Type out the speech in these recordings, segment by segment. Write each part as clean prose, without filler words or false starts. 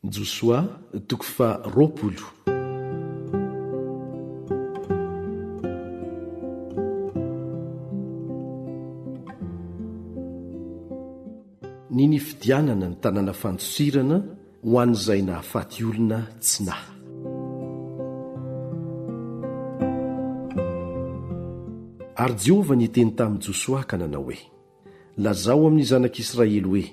Josoa toko fa 20. Ny nifidianana ny tanàna fantosirana ho an'izay nahafaty olona tsy nahy. Ary Jehovah niteny tamin'i Josoa ka nanao hoe: lazao amin'ny zanak'Israely hoe,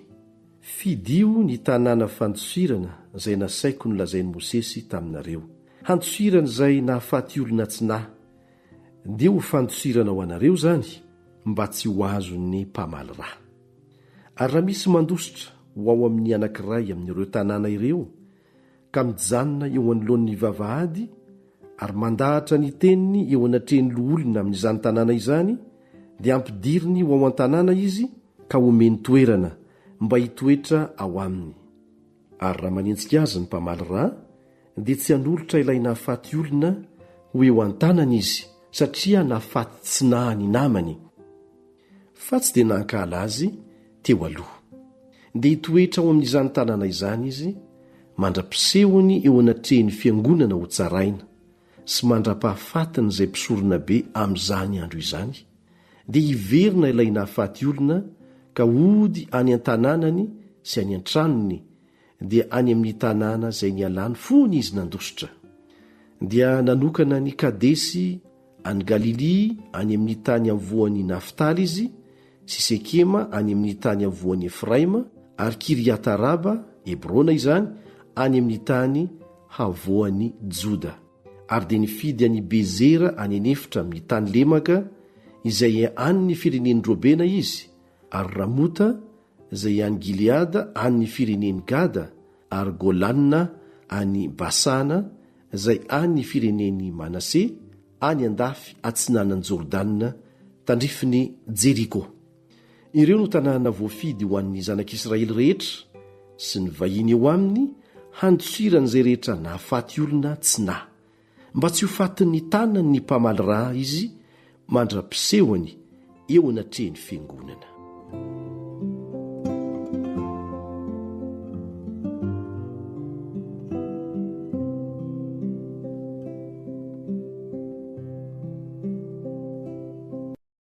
fidio ny tanàna fantosirana izay nasaiko nolazain'i Mosesy taminareo, hantosirana izay nahafaty olona tsy nahy, dia ho fantosirana ho anareo izany mba tsy ho azon'ny mpamaly rà. Ary raha misy mandositra ho ao amin'ny anankiray amin'ireo tanàna ireo ka mijanona eo anoloan'ny vavahady ary mandahatra ny teniny eo anatrehan'ny loholona amin'izany tanàna izany, dia ampidiriny ho ao an-tanàna izy ka omeny toerana mba hitoetra ao aminy. Ary raha manenjika azy ny mpamaly rà, dia tsy hanolotra ilay nahafaty olona ho eo an-tanany izy, satria nahafaty tsy nahy ny namany. Fa tsy dia nankala azy teo aloha, dia hitoetra ao amin'izany tanàna izany izy, mandra-pisehony eo anatrehan'ny fiangonana ho tsaraina sy mandra-pahafatiny izay mpisorona be amin'izany andro izany, dia hiverina ilay nahafaty olona ka hody any an-tanànany sy any an-tranony, dia any amin'ny tanàna izay nialany fony izy nandositra. Dia nanokana ny Kadesy any Galili any amin'ny tany avoan'ny Naftaly izy, sy Sekema any amin'ny tany avoan'ny Efraima, ary Kiriataraba, Hebrona izany, any amin'ny tany havoan'ny Joda. Ary dia nifidy any Bezera any anefitra amin'ny tany lemaka izay any ny firenen'ny Robena izy, ary Ramota izay any Gileada any ny firenen'ny Gada, ary Golanina any Basana izay any ny firenen'ny Manase, any andafy atsinanan'ny Jordanina tandrifiny Jeriko. Ireo no tanàna voafidy ho an'ny zanak'Israely rehetra sy ny vahiny eo aminy, handosirana izay rehetra nahafaty olona tsy nahy, mba tsy ho fatin'ny tanany ny mpamaly rà izy mandra-pisehony eo anatrehan'ny fiangonana.